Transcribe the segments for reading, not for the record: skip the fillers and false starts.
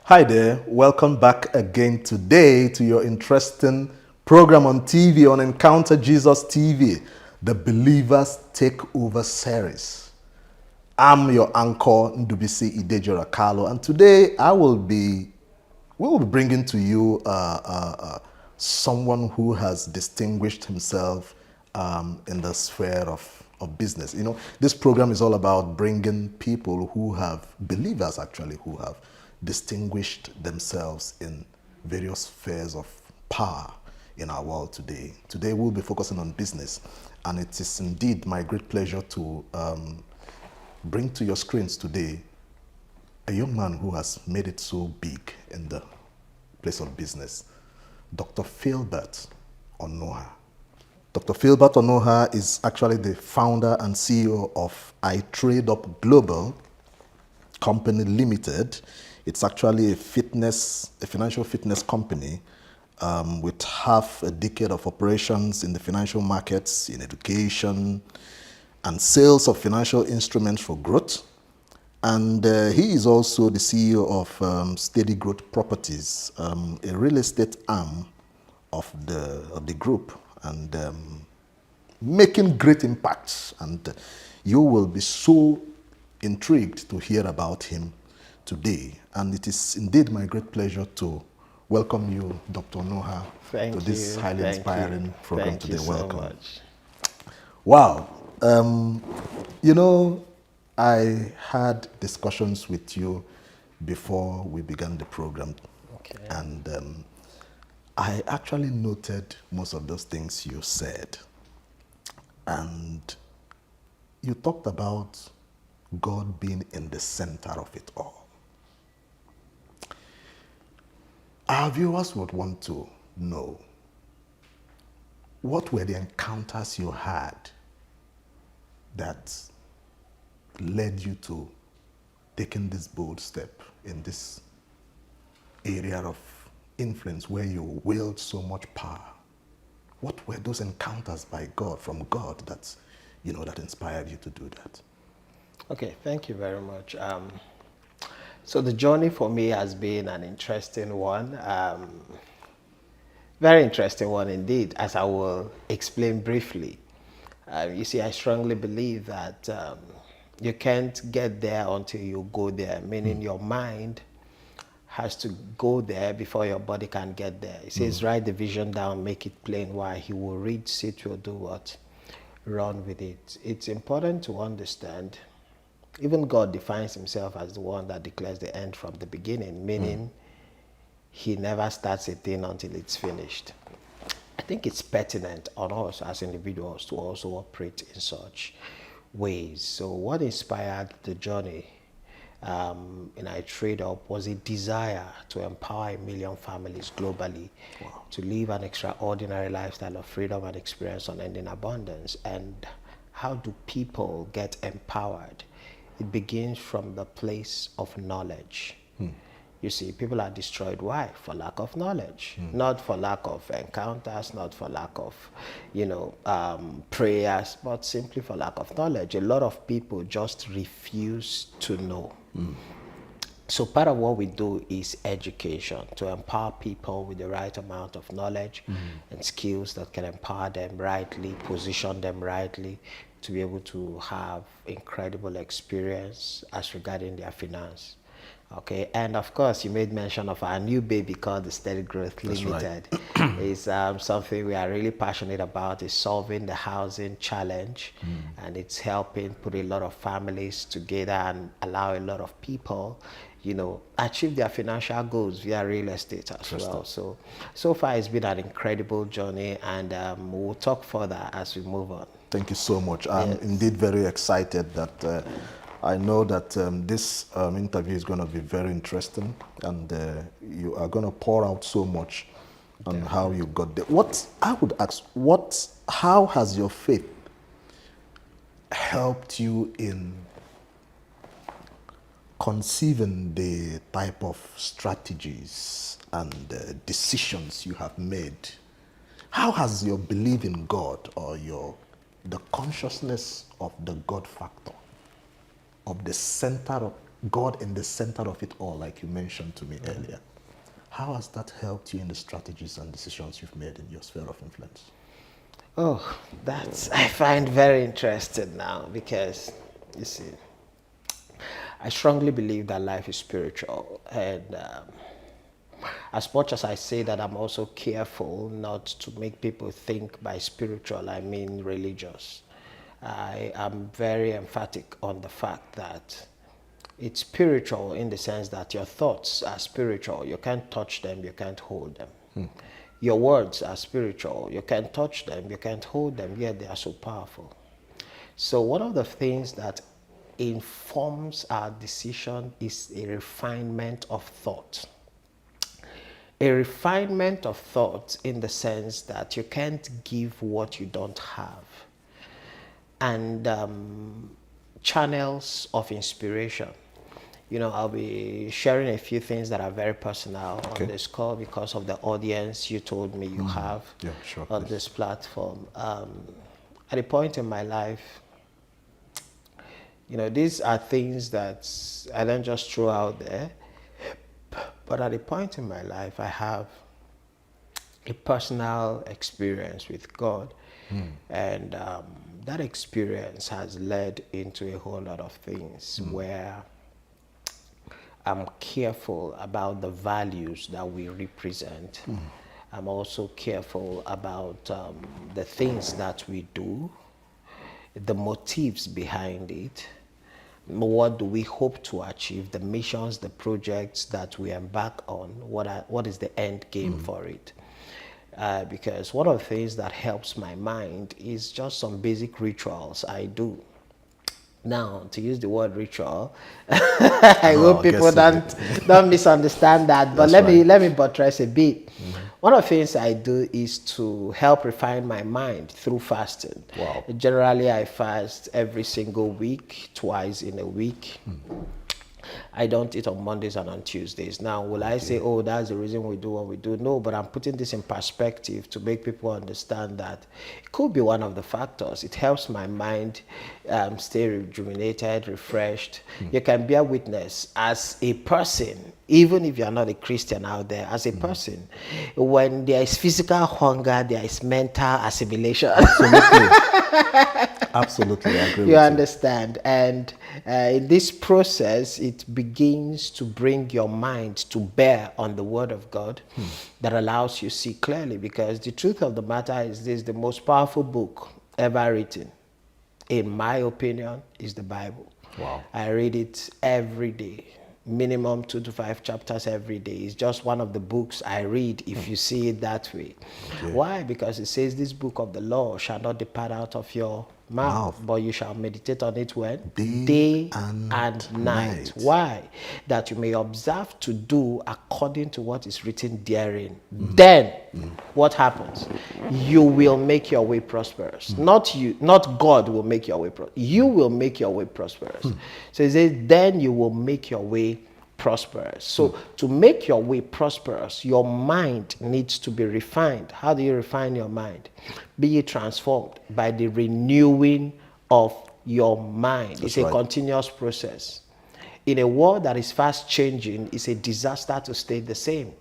Hi there, welcome back again today to your interesting program on TV, on Encounter Jesus TV, the Believers Takeover series. I'm your anchor, Ndubisi Idejora Carlo, and today we will be bringing to you someone who has distinguished himself in the sphere of business. You know, this program is all about bringing people who have, believers actually, who have distinguished themselves in various spheres of power in our world today. Today we'll be focusing on business, and it is indeed my great pleasure to bring to your screens today a young man who has made it so big in the place of business, Dr. Philbert Onugha. Dr. Philbert Onugha is actually the founder and CEO of I Trade Up Global Company Limited. It's actually a financial fitness company with half a decade of operations in the financial markets, in education, and sales of financial instruments for growth. And he is also the CEO of Steady Growth Properties, a real estate arm of the group, and making great impacts. And you will be so intrigued to hear about him today. And it is indeed my great pleasure to welcome you, Dr. Onugha, to this highly inspiring program today. Welcome. Thank you so much. Wow. You know, I had discussions with you before we began the program. Okay. And I actually noted most of those things you said. And you talked about God being in the center of it all. Our viewers would want to know, what were the encounters you had that led you to taking this bold step in this area of influence where you wield so much power? What were those encounters by God, from God, that inspired you to do that? Okay, thank you very much. So the journey for me has been an interesting one, very interesting one indeed, as I will explain briefly. You see, I strongly believe that you can't get there until you go there, meaning your mind has to go there before your body can get there. It says, write the vision down, make it plain, why he will read, sit, will do what? Run with it. It's important to understand, even God defines himself as the one that declares the end from the beginning, meaning he never starts a thing until it's finished. I think it's pertinent on us as individuals to also operate in such ways. So what inspired the journey in I Trade Up was a desire to empower 1 million families globally to live an extraordinary lifestyle of freedom and experience unending abundance. And how do people get empowered? It begins from the place of knowledge. You see, people are destroyed. Why? For lack of knowledge. Not for lack of encounters, not for lack of, prayers, but simply for lack of knowledge. A lot of people just refuse to know. So part of what we do is education, to empower people with the right amount of knowledge and skills that can empower them rightly, position them rightly, to be able to have incredible experience as regarding their finance. Okay, and of course, you made mention of our new baby called the Steady Growth Limited. Right. It's something we are really passionate about. Is solving the housing challenge, and it's helping put a lot of families together and allow a lot of people, achieve their financial goals via real estate as well. So far, it's been an incredible journey, and we'll talk further as we move on. Thank you so much. I'm indeed very excited that. I know that this interview is going to be very interesting, and you are going to pour out so much on how you got there. How has your faith helped you in conceiving the type of strategies and decisions you have made? How has your belief in God, or the consciousness of the God factor, of the center of God in the center of it all, like you mentioned to me earlier. How has that helped you in the strategies and decisions you've made in your sphere of influence? Oh, that's I find very interesting now because you see, I strongly believe that life is spiritual, and as much as I say that, I'm also careful not to make people think by spiritual I mean religious. I am very emphatic on the fact that it's spiritual in the sense that your thoughts are spiritual. You can't touch them, you can't hold them. Your words are spiritual. You can't touch them, you can't hold them, yet they are so powerful. So one of the things that informs our decision is a refinement of thought. A refinement of thought in the sense that you can't give what you don't have. And channels of inspiration. You know, I'll be sharing a few things that are very personal on this call because of the audience you told me you have on this platform. At a point in my life, you know, these are things that I don't just throw out there, but at a point in my life, I have a personal experience with God. And that experience has led into a whole lot of things where I'm careful about the values that we represent. I'm also careful about the things that we do, the motives behind it. What do we hope to achieve, the missions, the projects that we embark on, what is the end game for it. Because one of the things that helps my mind is just some basic rituals I do. Now, to use the word ritual, I hope people don't misunderstand that, but let me buttress a bit. One of the things I do is to help refine my mind through fasting. Generally, I fast every single week, twice in a week. I don't eat on Mondays and on Tuesdays. Now, will I say, oh, that's the reason we do what we do? No, but I'm putting this in perspective to make people understand that it could be one of the factors. It helps my mind stay rejuvenated, refreshed. You can bear witness as a person, even if you're not a Christian out there, as a person, when there is physical hunger, there is mental assimilation. Absolutely, I agree with you. You understand? And in this process, it begins to bring your mind to bear on the Word of God that allows you to see clearly. Because the truth of the matter is this: the most powerful book ever written, in my opinion, is the Bible. I read it every day. Minimum 2 to 5 chapters every day. It's just one of the books I read, if you see it that way. Why? Because it says this book of the law shall not depart out of your mouth, but you shall meditate on it when? Day and night. Why? That you may observe to do according to what is written therein. Then, what happens? You will make your way prosperous. Not you, not God will make your way prosperous. You will make your way prosperous. So it says, then you will make your way prosperous. So to make your way prosperous, your mind needs to be refined. How do you refine your mind? Be ye transformed by the renewing of your mind. It's a continuous process. In a world that is fast changing, it's a disaster to stay the same.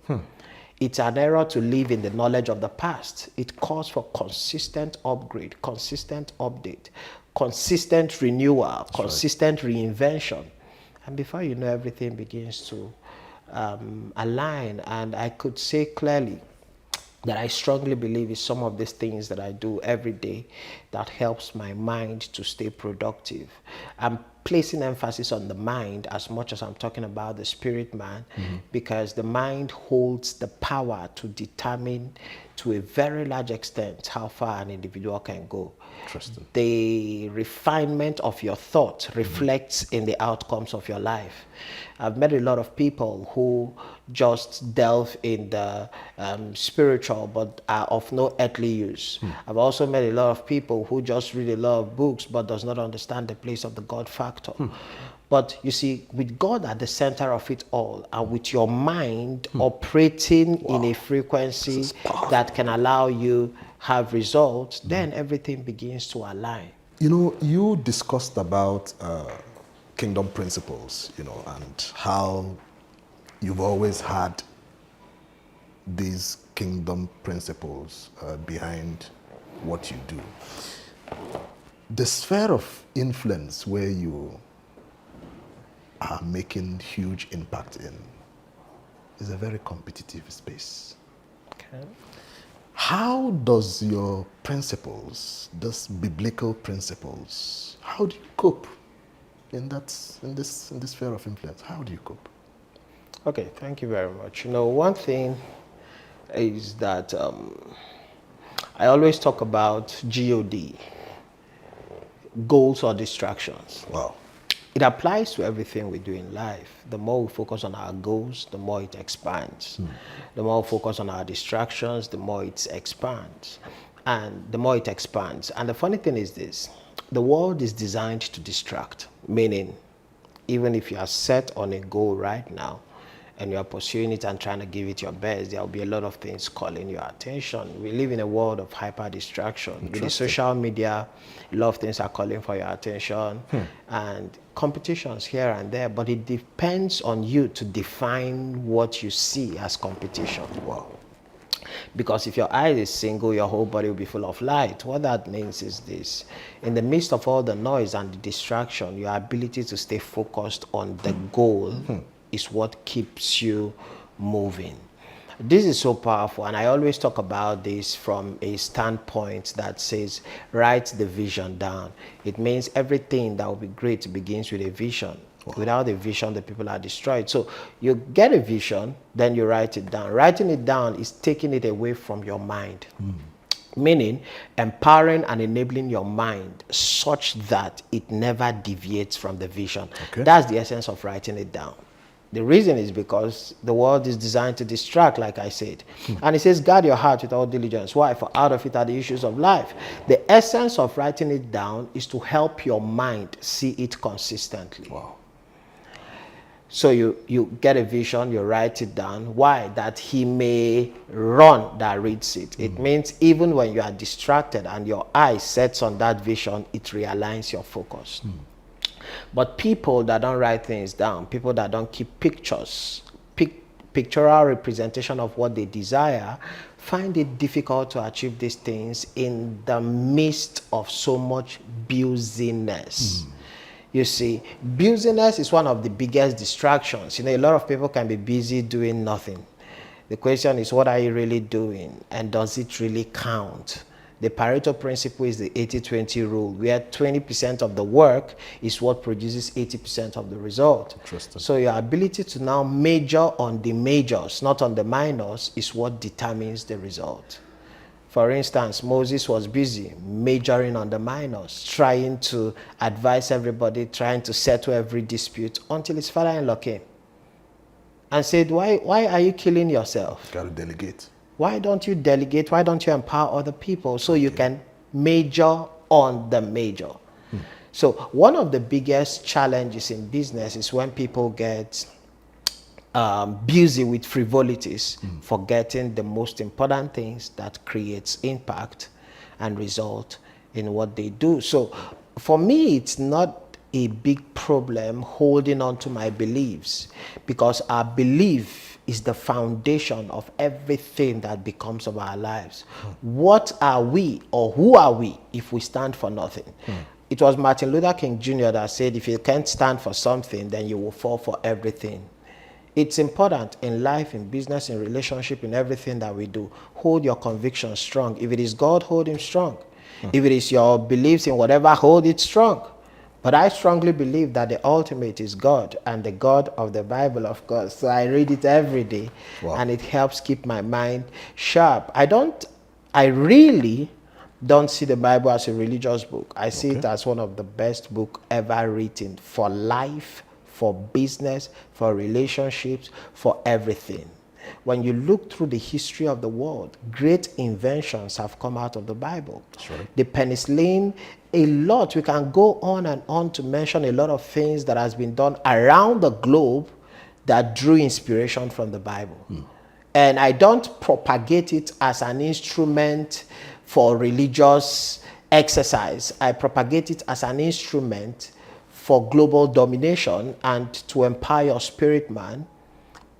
It's an error to live in the knowledge of the past. It calls for consistent upgrade, consistent update, consistent renewal, consistent reinvention. And before you know, everything begins to align. And I could say clearly that I strongly believe is some of these things that I do every day that helps my mind to stay productive. I'm placing emphasis on the mind as much as I'm talking about the spirit man, because the mind holds the power to determine to a very large extent how far an individual can go. The refinement of your thought reflects in the outcomes of your life. I've met a lot of people who just delve in the spiritual but are of no earthly use. I've also met a lot of people who just read a lot of books but does not understand the place of the God factor. But you see, with God at the center of it all, and with your mind operating in a frequency that can allow you have results, then everything begins to align. You know, you discussed about kingdom principles, you know, and how you've always had these kingdom principles behind what you do. The sphere of influence where you are making huge impact in is a very competitive space. Okay. How does your principles, those biblical principles, how do you cope in this sphere of influence? How do you cope? Okay, thank you very much. You know, one thing is that I always talk about GOD, goals or distractions. Wow. It applies to everything we do in life. The more we focus on our goals, the more it expands. The more we focus on our distractions, the more it expands. And the more it expands. And the funny thing is this, the world is designed to distract, meaning even if you are set on a goal right now, and you are pursuing it and trying to give it your best, there will be a lot of things calling your attention. We live in a world of hyper distraction. With the social media, a lot of things are calling for your attention and competitions here and there, but it depends on you to define what you see as competition. Wow. Because if your eye is single, your whole body will be full of light. What that means is this: in the midst of all the noise and the distraction, your ability to stay focused on the goal is what keeps you moving. This is so powerful, and I always talk about this from a standpoint that says, write the vision down. It means everything that will be great begins with a vision. Wow. Without a vision, the people are destroyed. So you get a vision, then you write it down. Writing it down is taking it away from your mind. Meaning empowering and enabling your mind such that it never deviates from the vision. Okay. That's the essence of writing it down. The reason is because the world is designed to distract, like I said. And it says, guard your heart with all diligence. Why? For out of it are the issues of life. The essence of writing it down is to help your mind see it consistently. Wow. So you get a vision, you write it down. Why? That he may run that reads it. It means even when you are distracted and your eye sets on that vision, it realigns your focus. But people that don't write things down, people that don't keep pictures, pictorial representation of what they desire, find it difficult to achieve these things in the midst of so much busyness. You see, busyness is one of the biggest distractions. You know, a lot of people can be busy doing nothing. The question is, what are you really doing? And does it really count? The Pareto principle is the 80-20 rule, where 20% of the work is what produces 80% of the result. So your ability to now major on the majors, not on the minors, is what determines the result. For instance, Moses was busy majoring on the minors, trying to advise everybody, trying to settle every dispute, until his father-in-law came and said, why are you killing yourself? Got to delegate. Why don't you delegate? Why don't you empower other people so you can major on the major? So one of the biggest challenges in business is when people get busy with frivolities, forgetting the most important things that creates impact and result in what they do. So for me, it's not a big problem holding on to my beliefs, because our belief is the foundation of everything that becomes of our lives. What are we, or who are we, if we stand for nothing? It was Martin Luther King Jr. that said, if you can't stand for something, then you will fall for everything. It's important in life, in business, in relationship, in everything that we do. Hold your convictions strong. If it is God, hold him strong. If it is your beliefs in whatever, hold it strong. But I strongly believe that the ultimate is God, and the God of the Bible, of course. So I read it every day. Wow. And it helps keep my mind sharp. I really don't see the Bible as a religious book. I see it as one of the best books ever written for life, for business, for relationships, for everything. When you look through the history of the world, great inventions have come out of the Bible. Sure. The penicillin, a lot. We can go on and on to mention a lot of things that has been done around the globe that drew inspiration from the Bible. And I don't propagate it as an instrument for religious exercise. I propagate it as an instrument for global domination and to empower your spirit man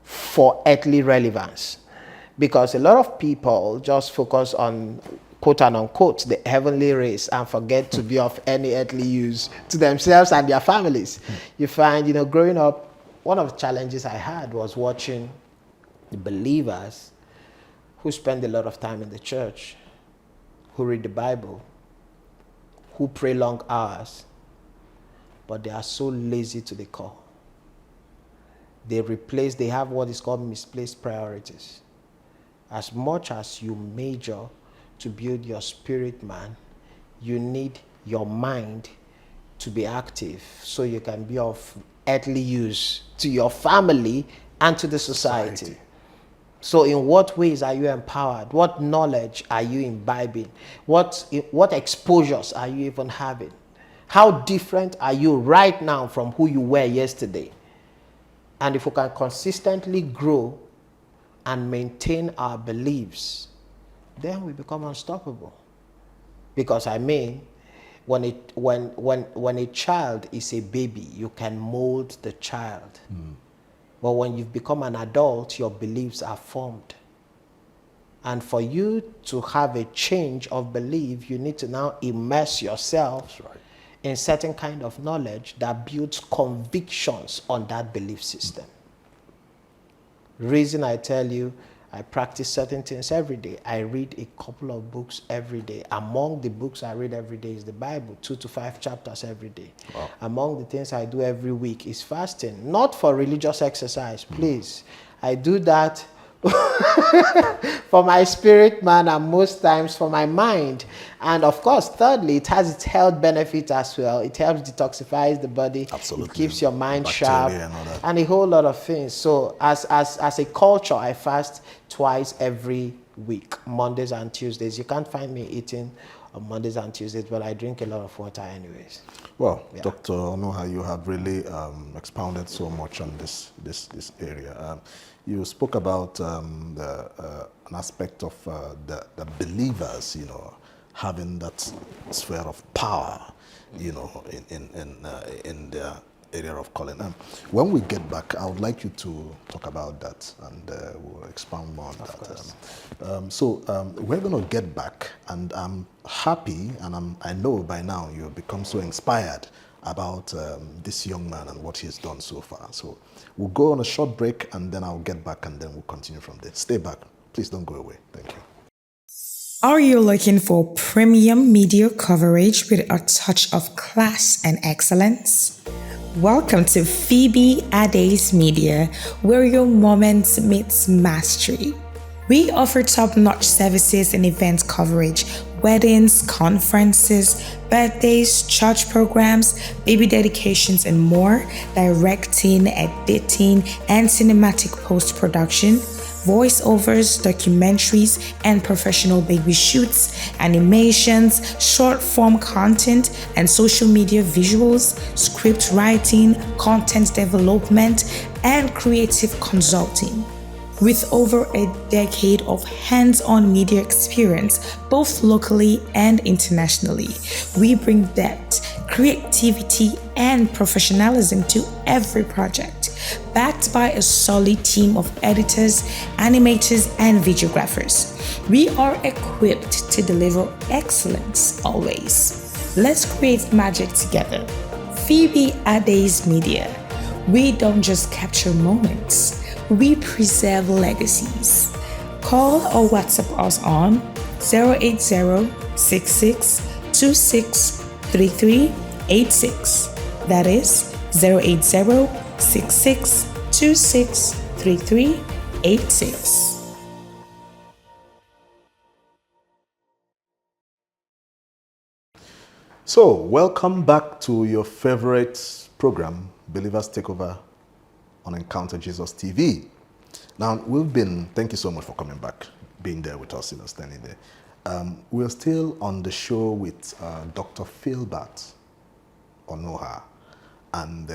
for earthly relevance. Because a lot of people just focus on quote and unquote the heavenly race and forget to be of any earthly use to themselves and their families. You find, growing up, one of the challenges I had was watching the believers who spend a lot of time in the church, who read the Bible, who pray long hours, but they are so lazy to the core. They have what is called misplaced priorities. As much as you major to build your spirit man, you need your mind to be active so you can be of earthly use to your family and to the society. So in what ways are you empowered? What knowledge are you imbibing? What exposures are you even having? How different are you right now from who you were yesterday? And if we can consistently grow and maintain our beliefs, then we become unstoppable. Because when a child is a baby, you can mold the child. But when you've become an adult, your beliefs are formed. And for you to have a change of belief, you need to now immerse yourself in certain kind of knowledge that builds convictions on that belief system. Reason I tell you, I practice certain things every day. I read a couple of books every day. Among the books I read every day is the Bible, 2 to 5 chapters every day. Wow. Among the things I do every week is fasting, not for religious exercise, please. I do that for my spirit man and most times for my mind. And of course, thirdly, it has its health benefits as well. It helps detoxify the body. Absolutely. It keeps your mind sharp and a whole lot of things. So as a culture, I fast twice every week, Mondays and Tuesdays. You can't find me eating on Mondays and Tuesdays, but I drink a lot of water anyways. Well, yeah. Dr. Onugha, you have really expounded so much on this area. You spoke about an aspect of the believers, having that sphere of power, in their area of calling. When we get back, I would like you to talk about that, and we'll expound more on that. So we're going to get back, and I'm happy, and I know by now you've become so inspired about this young man and what he's done so far. So we'll go on a short break, and then I'll get back, and then we'll continue from there. Stay back. Please don't go away. Thank you. Are you looking for premium media coverage with a touch of class and excellence? Welcome to Phoebe Ade's Media, where your moments meets mastery. We offer top-notch services in event coverage, weddings, conferences, birthdays, church programs, baby dedications, and more, directing, editing, and cinematic post-production, voiceovers, documentaries, and professional baby shoots, animations, short-form content, and social media visuals, script writing, content development, and creative consulting. With over a decade of hands-on media experience, both locally and internationally, we bring depth, creativity, and professionalism to every project, backed by a solid team of editors, animators, and videographers. We are equipped to deliver excellence always. Let's create magic together. Phoebe Ade's Media. We don't just capture moments, we preserve legacies. Call or WhatsApp us on 080-6626-3386. That is 080-6626-3386. So, welcome back to your favorite program, Believers Takeover on Encounter Jesus TV. Now, thank you so much for coming back, being there with us, standing there. We're still on the show with Dr. Philbert Onugha. And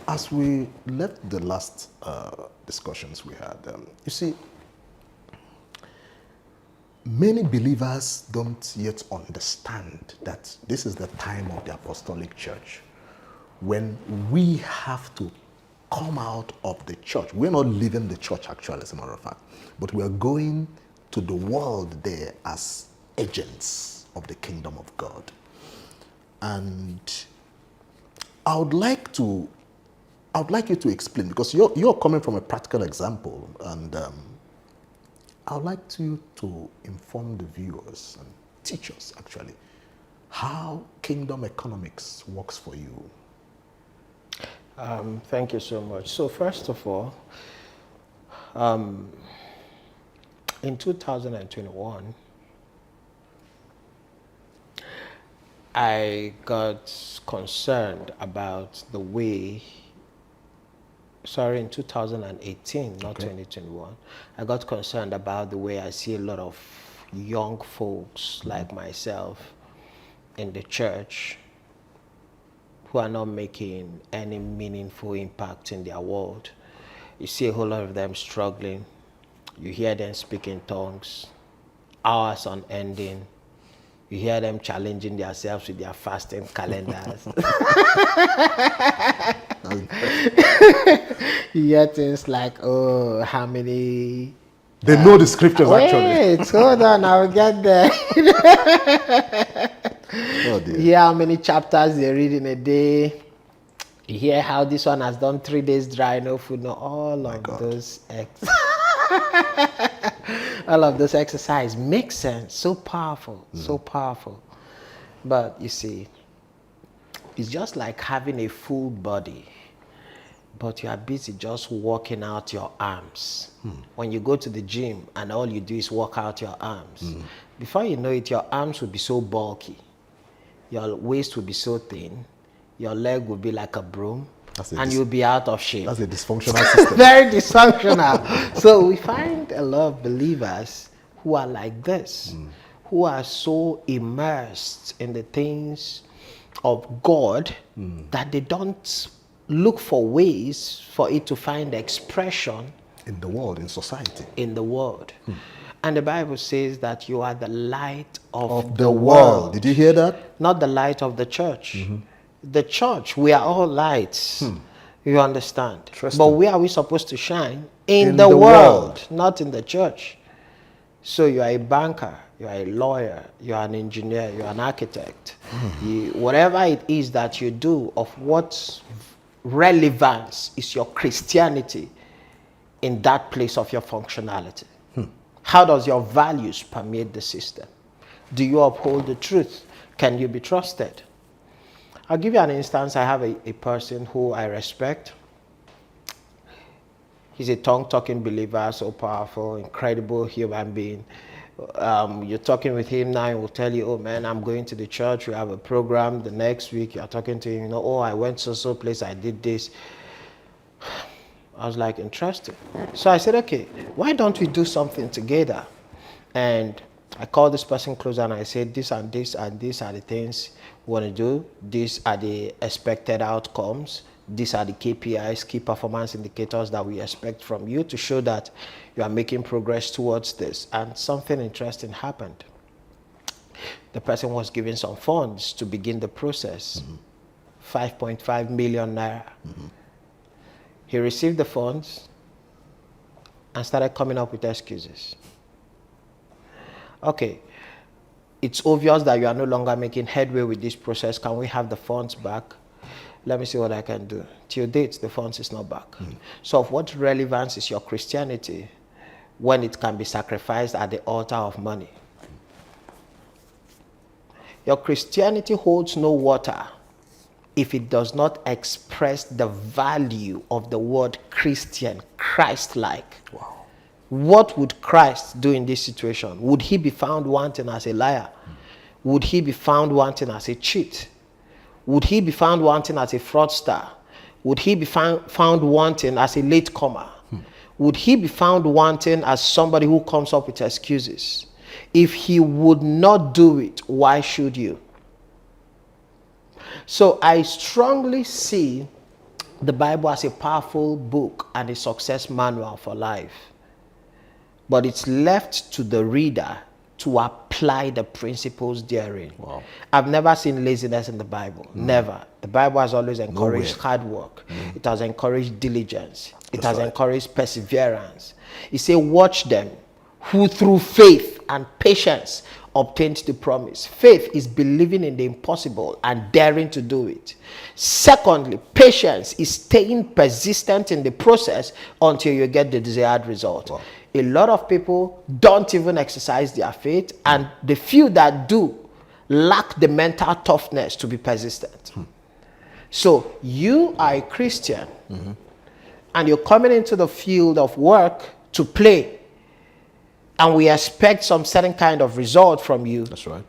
as we left the last discussions we had, you see, many believers don't yet understand that this is the time of the apostolic church, when we have to come out of the church. We're not leaving the church, actually, as a matter of fact, but we're going to the world there as agents of the kingdom of God. And I would like you to explain, because you're coming from a practical example, and I would like you to inform the viewers and teach us, actually, how kingdom economics works for you. Thank you so much. So first of all, in 2021, I got concerned about the way, in 2018, not 2021, I got concerned about the way I see a lot of young folks like myself in the church who are not making any meaningful impact in their world. You see a whole lot of them struggling. You hear them speak in tongues, hours unending. You hear them challenging themselves with their fasting calendars. You hear things like, oh, how many... They know the scriptures, actually. Wait, hold on, I'll get there. Oh, dear. You hear how many chapters they read in a day. You hear how this one has done 3 days dry, no food, no, all of those all of those exercise makes sense. So powerful, so powerful. But you see, it's just like having a full body, but you are busy just working out your arms. When you go to the gym and all you do is work out your arms, before you know it, your arms will be so bulky, your waist will be so thin, your leg will be like a broom, and you'll be out of shape. That's a dysfunctional system. Very dysfunctional. So we find a lot of believers who are like this, who are so immersed in the things of God that they don't look for ways for it to find expression in the world, in society. In the world. And the Bible says that you are the light of the world. Did you hear that? Not the light of the church. The church, we are all lights. You understand? But where are we supposed to shine? In the world, not in the church. So you are a banker, you are a lawyer, you are an engineer, you are an architect. Whatever it is that you do, of what relevance is your Christianity in that place of your functionality? How does your values permeate the system? Do you uphold the truth? Can you be trusted? I'll give you an instance. I have a person who I respect. He's a tongue-talking believer, so powerful, incredible human being. You're talking with him now, he will tell you, oh man, I'm going to the church, we have a program. The next week you're talking to him, oh, I went so place, I did this. I was like, interesting. So I said, okay, why don't we do something together? And I called this person closer and I said, this and this and these are the things we want to do. These are the expected outcomes. These are the KPIs, key performance indicators that we expect from you to show that you are making progress towards this. And something interesting happened. The person was given some funds to begin the process, 5.5 million naira. He received the funds and started coming up with excuses. Okay, it's obvious that you are no longer making headway with this process. Can we have the funds back? Let me see what I can do. Till date, the funds is not back. So of what relevance is your Christianity when it can be sacrificed at the altar of money? Your Christianity holds no water if it does not express the value of the word Christian, Christ-like. Wow. What would Christ do in this situation? Would he be found wanting as a liar? Would he be found wanting as a cheat? Would he be found wanting as a fraudster? Would he be found wanting as a latecomer? Would he be found wanting as somebody who comes up with excuses? If he would not do it, why should you? So I strongly see the Bible as a powerful book and a success manual for life. But it's left to the reader to apply the principles therein. Wow. I've never seen laziness in the Bible. Never. The Bible has always encouraged Nowhere. hard work. It has encouraged diligence. It That's has right. encouraged perseverance. He said, watch them who through faith and patience obtained the promise. Faith is believing in the impossible and daring to do it. Secondly, patience is staying persistent in the process until you get the desired result. Wow. A lot of people don't even exercise their faith, and the few that do lack the mental toughness to be persistent. So you are a Christian, and you're coming into the field of work to play, and we expect some certain kind of result from you. That's right.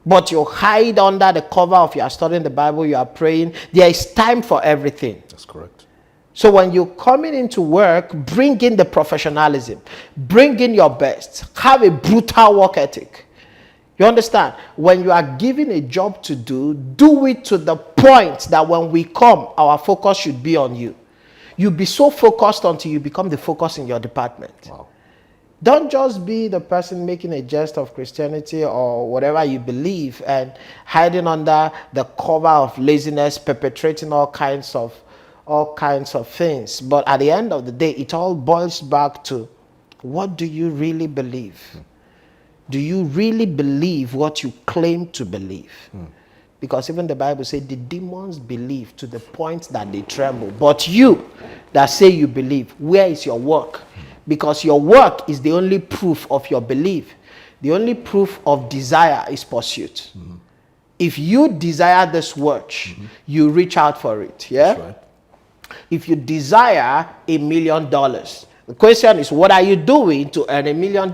But you hide under the cover of you are studying the Bible, you are praying. There is time for everything. That's correct. So when you're coming into work, bring in the professionalism, bring in your best, have a brutal work ethic. You understand? When you are given a job to do, do it to the point that when we come, our focus should be on you. You'll be so focused until you become the focus in your department. Wow. Don't just be the person making a jest of Christianity or whatever you believe and hiding under the cover of laziness, perpetrating all kinds of things. But at the end of the day, it all boils back to, what do you really believe? Do you really believe what you claim to believe? Because even the Bible says the demons believe to the point that they tremble. But you that say you believe, where is your work? Because your work is the only proof of your belief. The only proof of desire is pursuit. If you desire this watch, you reach out for it. Yeah? That's right. If you desire $1 million, the question is, what are you doing to earn $1 million?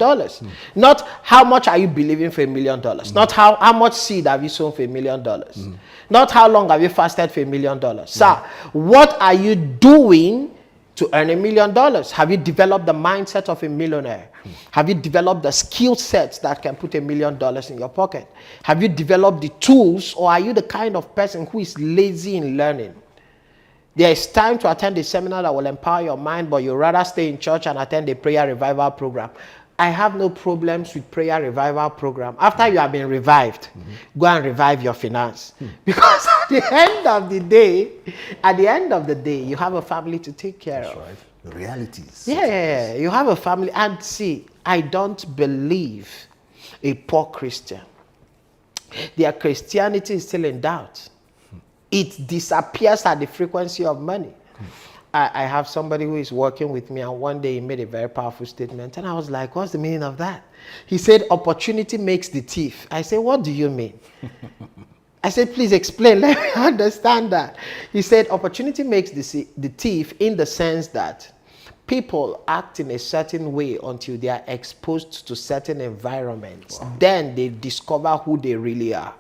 Not how much are you believing for $1 million. Not how much seed have you sown for $1 million. Not how long have you fasted for $1 million. Sir, what are you doing to earn $1 million? Have you developed the mindset of a millionaire? Have you developed the skill sets that can put $1 million in your pocket? Have you developed the tools, or are you the kind of person who is lazy in learning? There is time to attend a seminar that will empower your mind, but you'd rather stay in church and attend a prayer revival program. I have no problems with prayer revival program. After you have been revived, go and revive your finance. Because at the end of the day, you have a family to take care of. That's right. The realities. Yeah, you have a family. And see, I don't believe a poor Christian. Their Christianity is still in doubt. It disappears at the frequency of money. I have somebody who is working with me, and one day he made a very powerful statement, and I was like, what's the meaning of that? He said, opportunity makes the thief. I said, what do you mean? I said, please explain, let me understand that. He said, opportunity makes the thief in the sense that people act in a certain way until they are exposed to certain environments. Wow. Then they discover who they really are.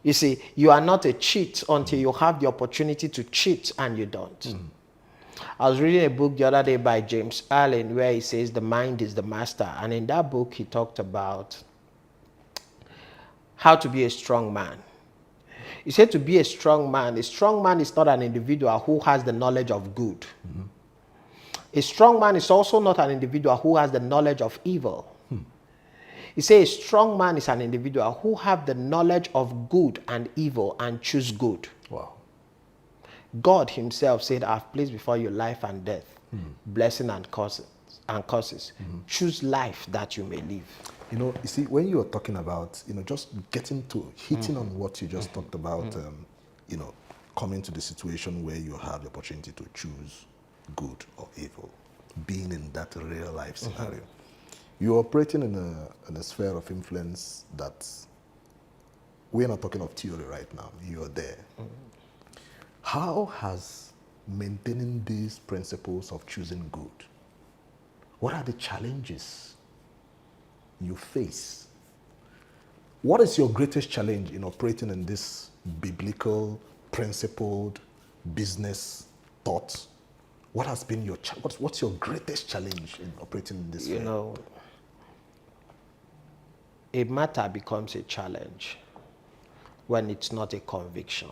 You see, you are not a cheat until you have the opportunity to cheat, and you don't. I was reading a book the other day by James Allen where he says the mind is the master. And in that book, he talked about how to be a strong man. He said to be a strong man is not an individual who has the knowledge of good. A strong man is also not an individual who has the knowledge of evil. He says a strong man is an individual who have the knowledge of good and evil and choose good. Wow. God himself said, I've placed before you life and death, blessing and curses. Choose life that you may live. You see, when you are talking about, just hitting on what you just talked about, coming to the situation where you have the opportunity to choose good or evil, being in that real life scenario. You're operating in a sphere of influence that we're not talking of theory right now. You're there. How has maintaining these principles of choosing good, what are the challenges you face? What is your greatest challenge in operating in this biblical, principled business thought? What has been your what's your greatest challenge in operating in this way? A matter becomes a challenge when it's not a conviction.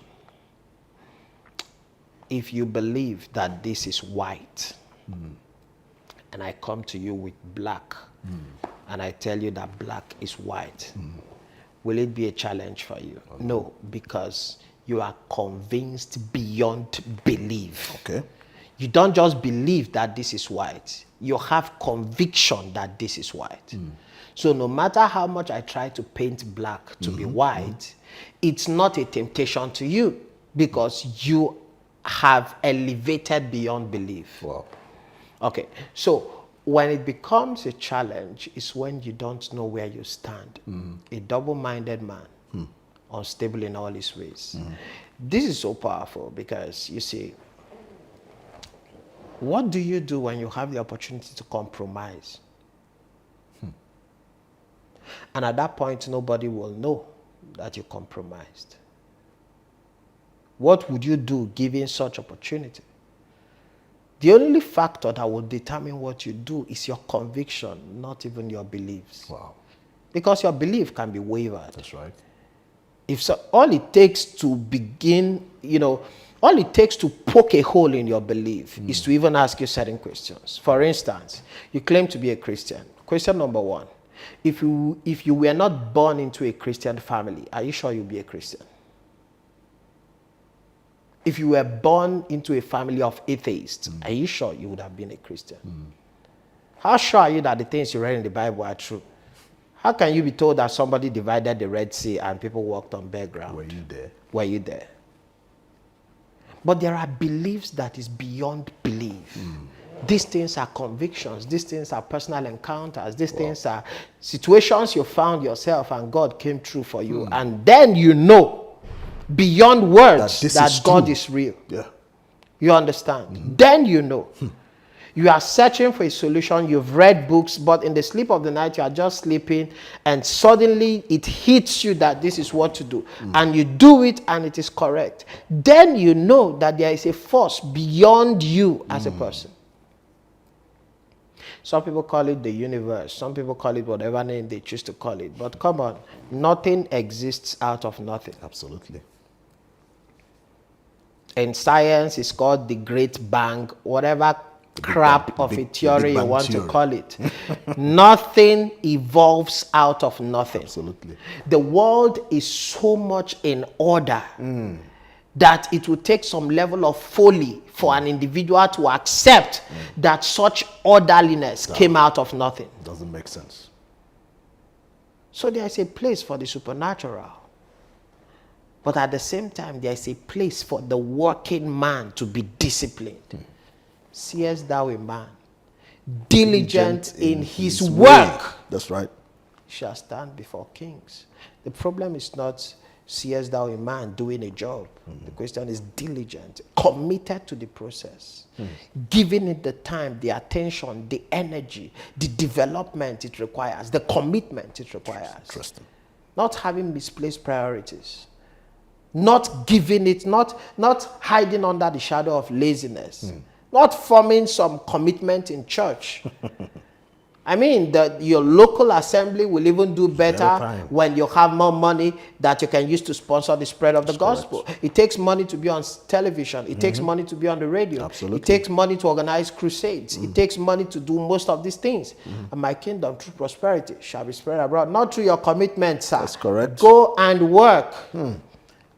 If you believe that this is white, and I come to you with black, and I tell you that black is white, will it be a challenge for you? No, because you are convinced beyond belief. Okay. You don't just believe that this is white. You have conviction that this is white. So no matter how much I try to paint black to be white, it's not a temptation to you because you have elevated beyond belief. Wow. Okay, so when it becomes a challenge is when you don't know where you stand. A double-minded man, unstable in all his ways. This is so powerful because, you see, what do you do when you have the opportunity to compromise? And at that point, nobody will know that you compromised. What would you do given such opportunity? The only factor that will determine what you do is your conviction, not even your beliefs. Wow. Because your belief can be wavered. That's right. If so, all it takes to begin, all it takes to poke a hole in your belief is to even ask you certain questions. For instance, you claim to be a Christian. Question number one, if you were not born into a Christian family, are you sure you'll be a Christian? If you were born into a family of atheists, are you sure you would have been a Christian? How sure are you that the things you read in the Bible are true? How can you be told that somebody divided the Red Sea and people walked on bare ground? Were you there? Were you there? But there are beliefs that is beyond belief. These things are convictions. These things are personal encounters. These things are situations you found yourself and God came through for you. And then you know beyond words that God is real. Yeah. You understand? Then you know. You are searching for a solution. You've read books, but in the sleep of the night, you are just sleeping, and suddenly it hits you that this is what to do. And you do it, and it is correct. Then you know that there is a force beyond you as a person. Some people call it the universe. Some people call it whatever name they choose to call it. But come on, nothing exists out of nothing. Absolutely. In science, it's called the Great Bang, whatever crap of a theory you want to call it. Nothing evolves out of nothing. Absolutely. The world is so much in order that it will take some level of folly for an individual to accept that such orderliness came out of nothing. Doesn't make sense. So there is a place for the supernatural. But at the same time, there is a place for the working man to be disciplined. Seest thou a man diligent in his work? That's right. Shall stand before kings. The problem is not seest thou a man doing a job. The question is diligent, committed to the process, giving it the time, the attention, the energy, the development it requires, the commitment it requires. Interesting. Not having misplaced priorities. Not giving it, not hiding under the shadow of laziness. Not forming some commitment in church. I mean, your local assembly will even do better when you have more money that you can use to sponsor the spread of the gospel. It takes money to be on television. It takes money to be on the radio. Absolutely. It takes money to organize crusades. It takes money to do most of these things. And my kingdom, through prosperity, shall be spread abroad. Not through your commitment, sir. That's correct. Go and work.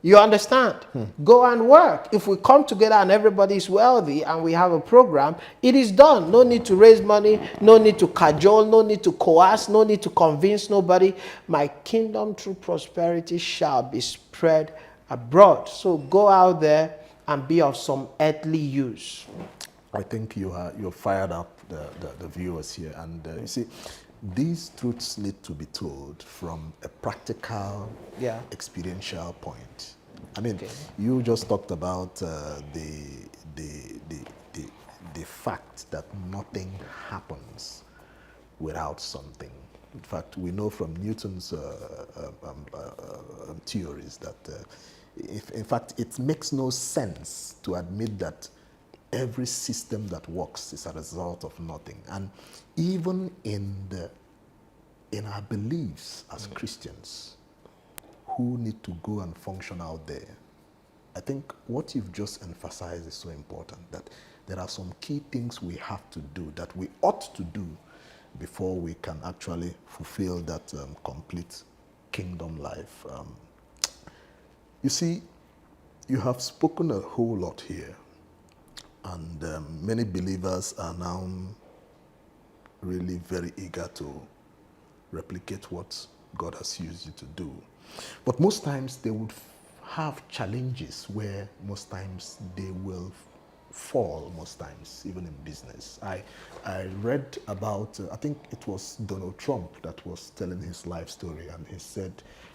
You understand? Go and work. If we come together and everybody is wealthy and we have a program, it is done. No need to raise money, no need to cajole, no need to coerce, no need to convince nobody. My kingdom through prosperity shall be spread abroad. So go out there and be of some earthly use. I think you're fired up the viewers here, and you see, these truths need to be told from a practical, experiential point. I mean, you just talked about the fact that nothing happens without something. In fact, we know from Newton's theories that, in fact, it makes no sense to admit that every system that works is a result of nothing. And even in our beliefs as Christians who need to go and function out there, I think what you've just emphasized is so important, that there are some key things we have to do, that we ought to do before we can actually fulfill that complete kingdom life. You see, You have spoken a whole lot here, and many believers are now really very eager to replicate what God has used you to do. But most times they would have challenges where most times they will fall, most times, even in business. I read about, I think it was Donald Trump that was telling his life story, and he said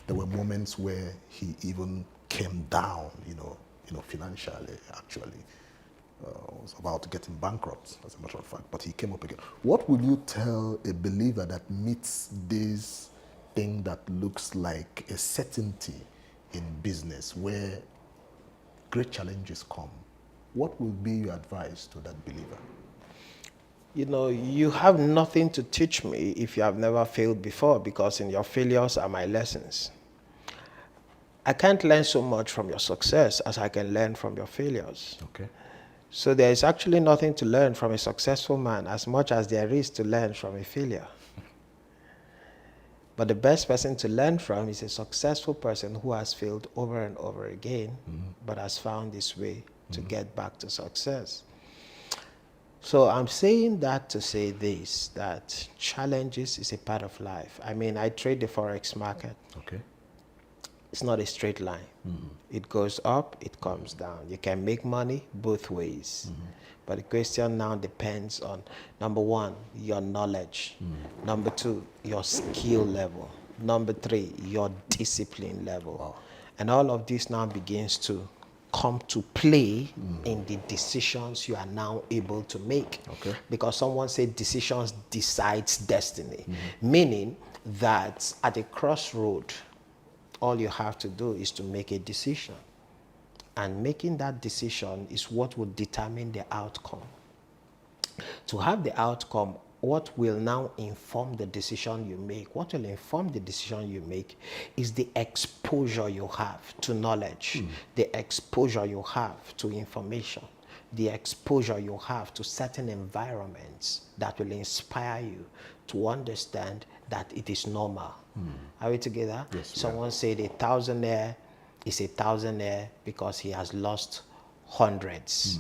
there were moments where he even came down, financially, actually. Was about getting bankrupt, as a matter of fact, but he came up again. What will you tell a believer that meets this thing that looks like a certainty in business where great challenges come? What will be your advice to that believer? You have nothing to teach me if you have never failed before, because in your failures are my lessons. I can't learn so much from your success as I can learn from your failures. Okay. So there is actually nothing to learn from a successful man as much as there is to learn from a failure. But the best person to learn from is a successful person who has failed over and over again, but has found his way to get back to success. So I'm saying that to say this, that challenges is a part of life. I mean, I trade the Forex market. Okay. It's not a straight line. It goes up, it comes down. You can make money both ways. But the question now depends on, number one, your knowledge. Number two, your skill level. Number three, your discipline level. Wow. And all of this now begins to come to play in the decisions you are now able to make. Okay. Because someone said decisions decides destiny. Meaning that at a crossroad, all you have to do is to make a decision. And making that decision is what will determine the outcome. To have the outcome, what will now inform the decision you make? What will inform the decision you make is the exposure you have to knowledge, the exposure you have to information, the exposure you have to certain environments that will inspire you to understand that it is normal. Are we together? Yes, Someone said a thousandaire is a thousandaire because he has lost hundreds.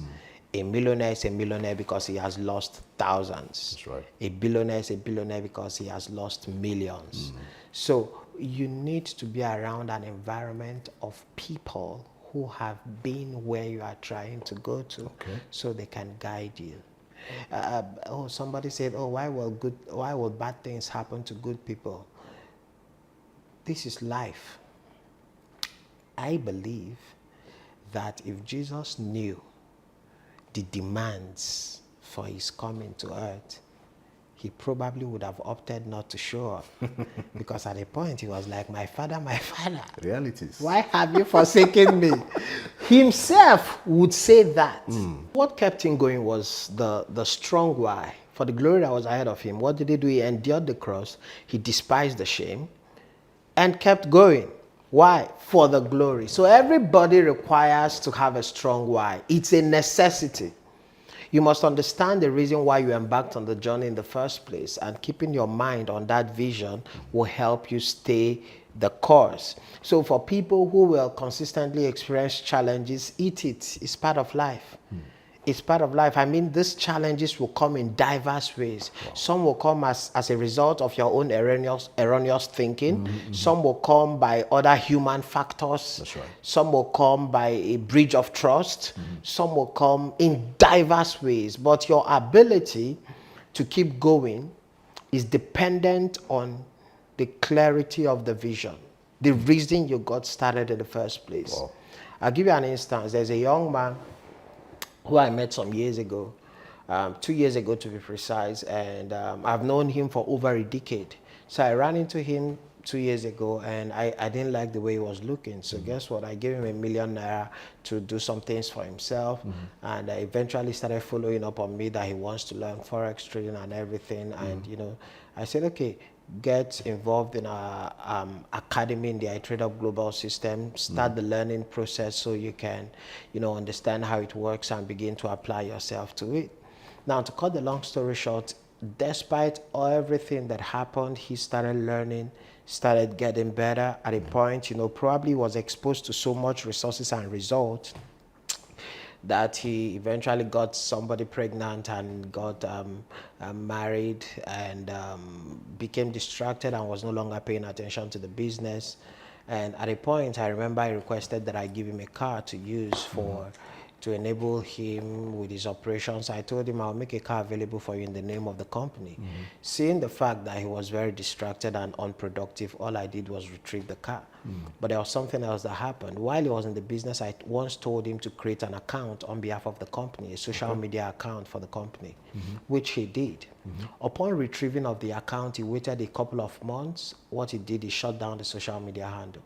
A millionaire is a millionaire because he has lost thousands. That's right. A billionaire is a billionaire because he has lost millions. So you need to be around an environment of people who have been where you are trying to go to, so they can guide you. Somebody said, why will bad things happen to good people? This is life. I believe that if Jesus knew the demands for his coming to earth, he probably would have opted not to show up. Because at a point he was like, my father, Realities. why have you forsaken me? Himself would say that. What kept him going was the strong why. For the glory that was ahead of him, what did he do? He endured the cross. He despised the shame and kept going. Why? For the glory. So everybody requires to have a strong why. It's a necessity. You must understand the reason why you embarked on the journey in the first place, and keeping your mind on that vision will help you stay the course. So for people who will consistently experience challenges, eat it. It's part of life. It's part of life. I mean, these challenges will come in diverse ways. Wow. Some will come as a result of your own erroneous thinking. Some will come by other human factors. That's right. Some will come by a breach of trust. Some will come in diverse ways. But your ability to keep going is dependent on the clarity of the vision, the reason you got started in the first place. Wow. I'll give you an instance. There's a young man who I met some years ago, 2 years ago to be precise, and I've known him for over a decade. So I ran into him 2 years ago, and I didn't like the way he was looking. So guess what? I gave him ₦1 million to do some things for himself, and I eventually started following up on me that he wants to learn Forex trading and everything. And I said, okay, get involved in our academy in the iTradeUp global system, start the learning process so you can, understand how it works and begin to apply yourself to it. Now, to cut the long story short, despite everything that happened, he started learning, started getting better. At a point, probably was exposed to so much resources and results that he eventually got somebody pregnant and got married, and became distracted and was no longer paying attention to the business. And at a point, I remember I requested that I give him a car to use to enable him with his operations. I told him I'll make a car available for you in the name of the company. Seeing the fact that he was very distracted and unproductive, all I did was retrieve the car. But there was something else that happened. While he was in the business, I once told him to create an account on behalf of the company, a social media account for the company, which he did. Upon retrieving of the account, he waited a couple of months. What he did, he shut down the social media handle.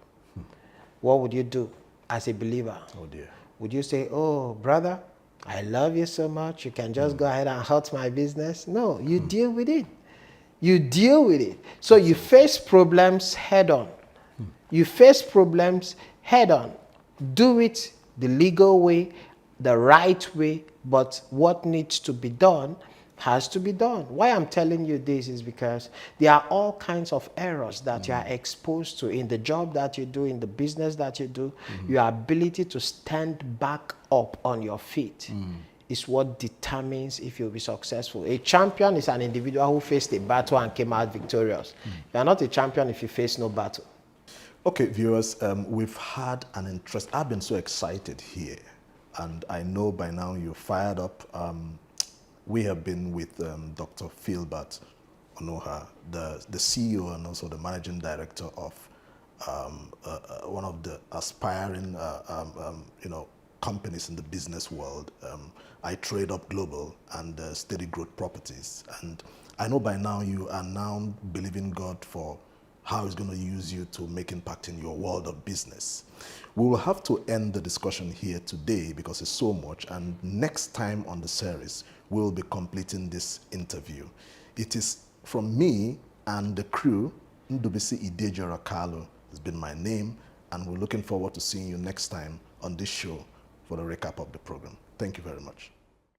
What would you do as a believer? Oh dear. Would you say, oh, brother, I love you so much, you can just go ahead and hurt my business? No, you deal with it. You deal with it. So you face problems head on. You face problems head on. Do it the legal way, the right way, but what needs to be done has to be done. Why I'm telling you this is because there are all kinds of errors that you are exposed to in the job that you do, in the business that you do. Your ability to stand back up on your feet is what determines if you'll be successful. A champion is an individual who faced a battle and came out victorious. You are not a champion if you face no battle. Okay, viewers, we've had an interest. I've been so excited here, and I know by now you're fired up. We have been with Dr. Philbert Onugha, the CEO and also the managing director of one of the aspiring companies in the business world. I Trade Up Global and Steady Growth Properties. And I know by now you are now believing God for how he's going to use you to make impact in your world of business. We will have to end the discussion here today because it's so much, and next time on the series, we'll be completing this interview. It is from me and the crew. Ndubisi Idejo Rakalo has been my name, and we're looking forward to seeing you next time on this show for the recap of the program. Thank you very much.